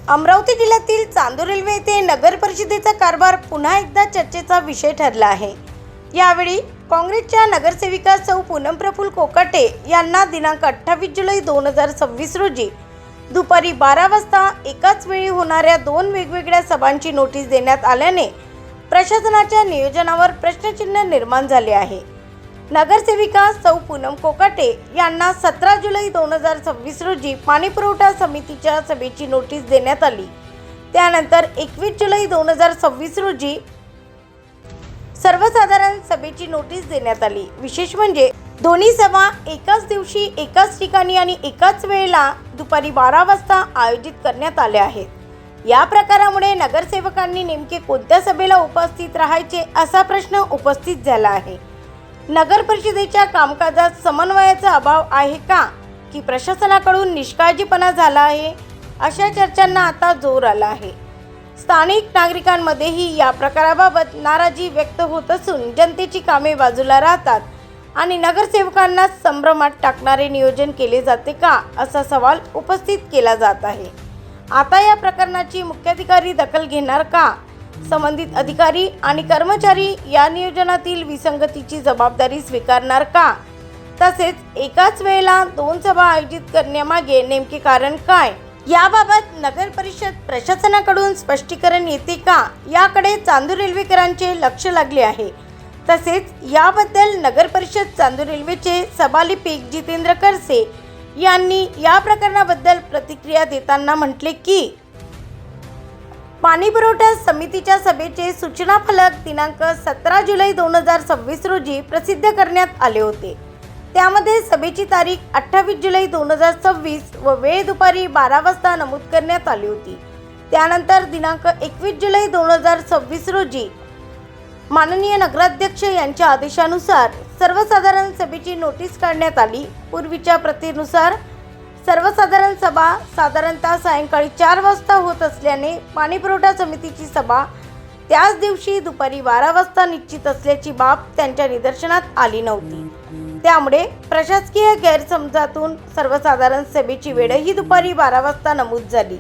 अमरावती जिल्ह्यातील चांदूर रेल्वे येथे नगर परिषदेचा कारभार पुन्हा एकदा चर्चेचा विषय ठरला आहे। यावेळी काँग्रेसच्या नगरसेविका सौ पूनम प्रफुल्ल कोकाटे यांना दिनांक 28 जुलै 2026 रोजी दुपारी 12 वाजता एकाच वेळी होणाऱ्या दोन वेगवेगळ्या सभांची नोटीस देण्यात आल्याने प्रशासनाच्या नियोजनावर प्रश्नचिन्ह निर्माण झाले आहे। नगरसेविका सौ पूनम कोकाटे यांना 17 जुलै 2026 रोजी पाणीपुरवठा समितीच्या सभेची नोटीस देण्यात आली। त्यानंतर 21 जुलै 2026 रोजी सर्वसाधारण सभेची नोटीस देण्यात आली। विशेष म्हणजे दोन्ही सभा एकाच दिवशी एकाच ठिकाणी आणि एकाच वेळेला दुपारी 12 वाजता आयोजित करण्यात आल्या आहेत। या प्रकारामुळे नगरसेवकांनी नेमके कोणत्या सभेला उपस्थित राहायचे असा प्रश्न उपस्थित झाला आहे। नगर परिषदेच्या कामकाजात समन्वयाचा अभाव आहे का की प्रशासनाकडून निष्काळजीपणा झाला आहे, अशा चर्चांना आता जोर आला आहे। स्थानिक नागरिकांमध्येही या प्रकाराबाबत नाराजी व्यक्त होत असून जनतेची कामे बाजूला राहतात आणि नगरसेवकांना संभ्रमात टाकणारे नियोजन केले जाते का असा सवाल उपस्थित केला जात आहे। आता या प्रकरणाची मुख्याधिकारी दखल घेणार का? संबंधित अधिकारी आणि कर्मचारी या नियोजनातील विसंगतीची जबाबदारी स्वीकारणार का? तसेच एकाच वेळेला दोन सभा आयोजित करण्यामागे नेमके कारण काय? याबाबत नगर परिषद प्रशासनाकडून स्पष्टीकरण येते का, याकडे चांदूर रेल्वेकरांचे लक्ष लागले आहे। तसेच याबद्दल नगर परिषद चांदूर रेल्वेचे सभालिपिक जितेंद्र करसे यांनी या प्रकरणाबद्दल प्रतिक्रिया देताना म्हटले की पाणीपुरवठा समितीच्या सभेचे सूचना फलक दिनांक 17 जुलै 2026 रोजी प्रसिद्ध करण्यात आले होते। त्यामध्ये सभेची तारीख 28 जुलै 2026 व वेळ दुपारी 12 वाजता नमूद करण्यात आली होती। त्यानंतर दिनांक 21 जुलै 2026 रोजी माननीय नगराध्यक्ष यांच्या आदेशानुसार सर्वसाधारण सभेची नोटीस काढण्यात आली। पूर्वीच्या प्रथेनुसार सर्वसाधारण सभा साधारणतः सायंकाळी 4 वाजता होत असल्याने पाणीपुरवठा समितीची सभा त्याच दिवशी दुपारी 12 वाजता निश्चित असल्याची बाब त्यांच्या निदर्शनात आली नव्हती। त्यामुळे प्रशासकीय गैरसमजातून सर्वसाधारण सभेची वेळही दुपारी 12 वाजता नमूद झाली।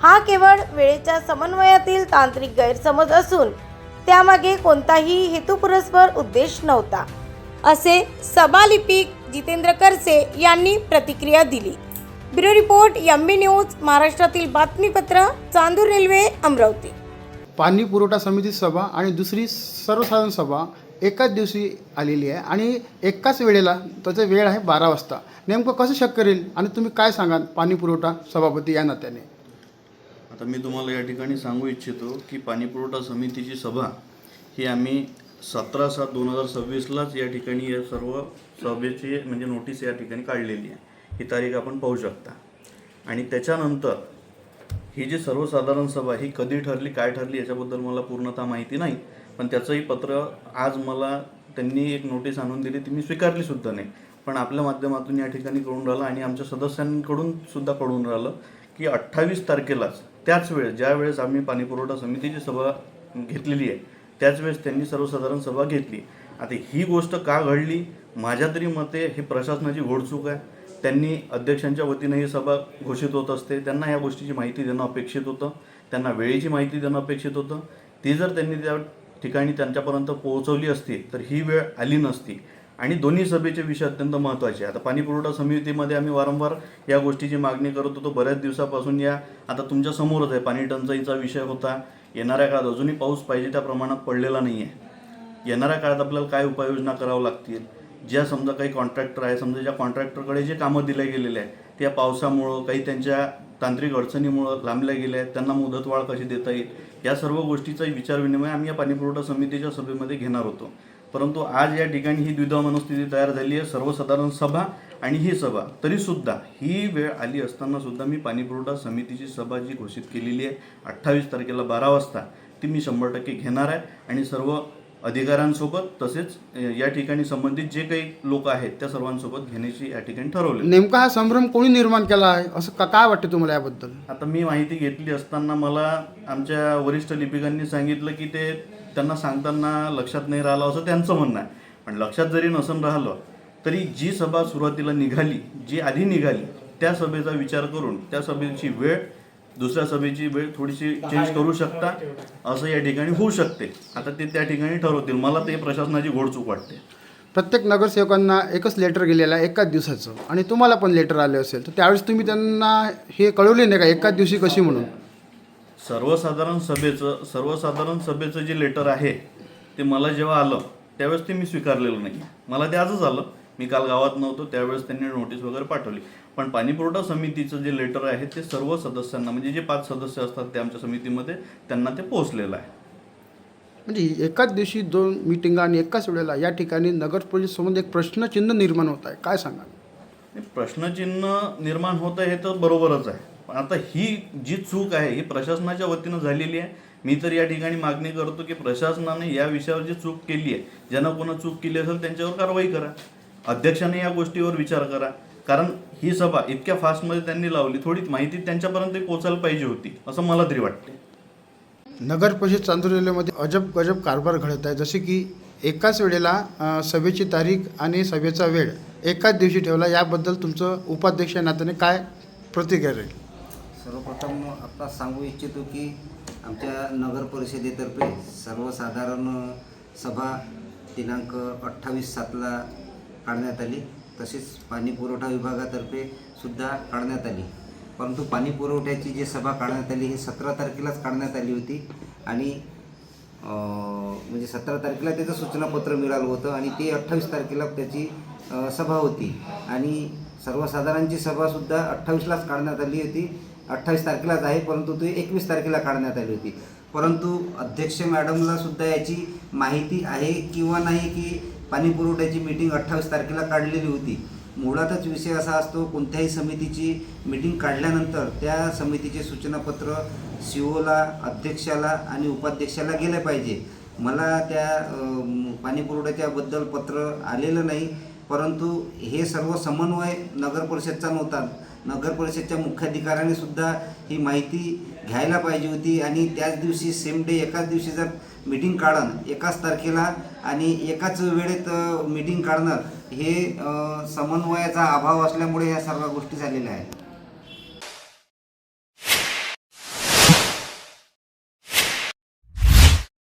हा केवळ वेळेच्या समन्वयातील तांत्रिक गैरसमज असून त्यामागे कोणताही हेतुपुरस्पर उद्देश नव्हता, असे सभालिपिक जितेंद्र करसे यांनी प्रतिक्रिया दिली। ब्युरो रिपोर्ट MB न्यूज, महाराष्ट्रातील बातमीपत्र, चांदूर रेल्वे, अमरावती। पाणी पुरवठा समिती सभा आणि दुसरी सर्वसाधारण सभा एकाच दिवशी आलेली आहे आणि एकाच वेळेला त्याचा वेळ आहे 12 वाजता। नेमकं कसं शक्य करेल आणि तुम्ही काय सांगाल पाणी पुरवठा सभापती या नात्याने? आता मी तुम्हाला या ठिकाणी सांगू इच्छितो की पाणीपुरवठा समितीची सभा ही आम्ही 17/7/2026लाच या ठिकाणी या सर्व सभेची म्हणजे नोटीस या ठिकाणी काढलेली आहे। ही तारीख आपण पाहू शकता। आणि त्याच्यानंतर ही जी सर्वसाधारण सभा ही कधी ठरली, काय ठरली याच्याबद्दल मला पूर्णतः माहिती नाही, पण त्याचंही पत्र आज मला त्यांनी एक नोटीस आणून दिली, ती मी स्वीकारली सुद्धा नाही, पण आपल्या माध्यमातून या ठिकाणी कळून राहिलं आणि आमच्या सदस्यांकडून सुद्धा कळून राहिलं की 28 तारखेलाच त्याच वेळेस ज्या वेळेस आम्ही पाणीपुरवठा समितीची सभा घेतलेली आहे त्याच वेळेस त्यांनी सर्वसाधारण सभा घेतली। आता ही गोष्ट का घडली? माझ्या तरी मते हे प्रशासनाची घोडचूक आहे। त्यांनी अध्यक्षांच्या वतीने ही सभा घोषित होत असते, त्यांना या गोष्टीची माहिती देणं अपेक्षित होतं, त्यांना वेळेची माहिती देणं अपेक्षित होतं। ती जर त्यांनी त्या ठिकाणी त्यांच्यापर्यंत पोहोचवली असती तर ही वेळ आली नसती। आणि दोन्ही सभेचे विषय अत्यंत महत्त्वाचे आहे। आता पाणीपुरवठा समितीमध्ये आम्ही वारंवार या गोष्टीची मागणी करत होतो बऱ्याच दिवसापासून। या आता तुमच्या समोरच आहे, पाणी टंचाईचा विषय होता। येणाऱ्या काळात अजूनही पाऊस पाहिजे त्या प्रमाणात पडलेला नाही आहे। येणाऱ्या काळात आपल्याला काय उपाययोजना करावं लागतील? ज्या समजा काही कॉन्ट्रॅक्टर आहे, समजा ज्या कॉन्ट्रॅक्टरकडे जे कामं दिले गेलेले आहे त्या पावसामुळं काही त्यांच्या तांत्रिक अडचणीमुळं लांबल्या गेल्या आहेत, त्यांना मुदतवाढ कशी देता येईल, या सर्व गोष्टीचाही विचारविनिमय आम्ही या पाणीपुरवठा समितीच्या सभेमध्ये घेणार होतो। परंतु आज या ठिकाणी ही द्विधा मनस्थिती तयार झाली आहे, सर्वसाधारण सभा आणि ही सभा। तरीसुद्धा ही वेळ आली असताना सुद्धा मी पाणीपुरवठा समितीची सभा जी घोषित केलेली आहे 28 तारखेला 12 वाजता ती मी 100% घेणार आहे आणि सर्व अधिकाऱ्यांसोबत तसेच या ठिकाणी संबंधित जे काही लोक आहेत त्या सर्वांसोबत घेण्याची या ठिकाणी ठरवले। नेमका हा संभ्रम कोणी निर्माण केला आहे असं काय वाटतं तुम्हाला याबद्दल? आता मी माहिती घेतली असताना मला आमच्या वरिष्ठ लिपिकांनी सांगितलं की ते त्यांना सांगताना लक्षात नाही राहिलं असं त्यांचं म्हणणं आहे। पण लक्षात जरी नसून राहिलं तरी जी सभा सुरुवातीला निघाली, जी आधी निघाली त्या सभेचा विचार करून त्या सभेची वेळ दुसऱ्या सभेची वेळ थोडीशी चेंज करू शकता, असं या ठिकाणी होऊ शकते. आता ते त्या ठिकाणी ठरवतील. मला ते प्रशासनाची घोडचूक वाटते. प्रत्येक नगरसेवकांना एकच लेटर गेलेलं आहे एकाच दिवसाचं, आणि तुम्हाला पण लेटर आले असेल, तर त्यावेळेस तुम्ही त्यांना हे कळवले नाही का एकाच दिवशी कशी म्हणून? सर्वसाधारण सभेचं जे लेटर आहे ते मला जेव्हा आलं त्यावेळेस ते मी स्वीकारलेलं नाही. मला ते आजच आलं. मी काल गावात नव्हतो, त्यावेळेस त्यांनी नोटीस वगैरे पाठवली. पण पाणीपुरवठा समितीचं जे लेटर आहे ते सर्व सदस्यांना, म्हणजे जे 5 सदस्य असतात ते आमच्या समितीमध्ये, त्यांना ते पोहोचलेलं आहे. म्हणजे एकाच दिवशी 2 मीटिंगा आणि एकाच वेळेला या ठिकाणी नगर परिषदेसमोर एक प्रश्नचिन्ह निर्माण होत आहे. काय सांगाल? प्रश्नचिन्ह निर्माण होतं हे तर बरोबरच आहे. पण आता ही जी चूक आहे ही प्रशासनाच्या वतीनं झालेली आहे. मी तर या ठिकाणी मागणी करतो की प्रशासनाने या विषयावर जी चूक केली आहे, ज्यांना कोणा चूक केली असेल त्यांच्यावर कारवाई करा. अध्यक्षाने या गोष्टीवर विचार करा. कारण ही सभा इतक्या फास्टमध्ये त्यांनी लावली, थोडी माहिती त्यांच्यापर्यंत पोहोचायला पाहिजे होती, असं मला तरी वाटते. नगर परिषद चांदुर्ल्यामध्ये अजब गजब कारभार घडत आहे. जसे की एकाच वेळेला सभेची तारीख आणि सभेचा वेळ एकाच दिवशी ठेवला. याबद्दल तुमचं उपाध्यक्ष नात्याने काय प्रतिक्रिया राहील? सर्वप्रथम आता सांगू इच्छितो की आमच्या नगर परिषदेतर्फे सर्वसाधारण सभा दिनांक 28/7 काढण्यात आली. तसेच पाणी पुरवठा विभागातर्फे सुद्धा काढण्यात आली. परंतु पाणी पुरवठ्याची जी सभा काढण्यात आली ही 17 तारखेलाच काढण्यात आली होती. आणि म्हणजे 17 तारखेला त्याचं सूचनापत्र मिळालं होतं आणि ते 28 तारखेला त्याची सभा होती. आणि सर्वसाधारणची सभासुद्धा 28लाच काढण्यात आली होती. 28 तारखेलाच आहे, परंतु ती 21 तारखेला काढण्यात आली होती. परंतु अध्यक्ष मॅडमला सुद्धा याची माहिती आहे किंवा नाही की पाणी पुरवठ्याची मीटिंग 28 तारखेला काढलेली होती. मुळातच विषय असा असतो, कोणत्याही समितीची मीटिंग काढल्यानंतर त्या समितीचे सूचनापत्र COला, अध्यक्षाला आणि उपाध्यक्षाला गेले पाहिजे. मला त्या पाणी पुरवठ्याच्याबद्दल पत्र आलेलं नाही, परंतु हे सर्व समन्वय नगर परिषदचा नव्हता. नगर परिषदच्या मुख्याधिकाऱ्याने सुद्धा ही माहिती घ्यायला पाहिजे होती. आणि त्याच दिवशी सेम डे एकाच दिवशी जर मीटिंग काढणं एकाच तारखेला आणि एकाच वेळेत मीटिंग काढणं हे समन्वयाचा अभाव असल्यामुळे ह्या सर्व गोष्टी झालेल्या आहेत.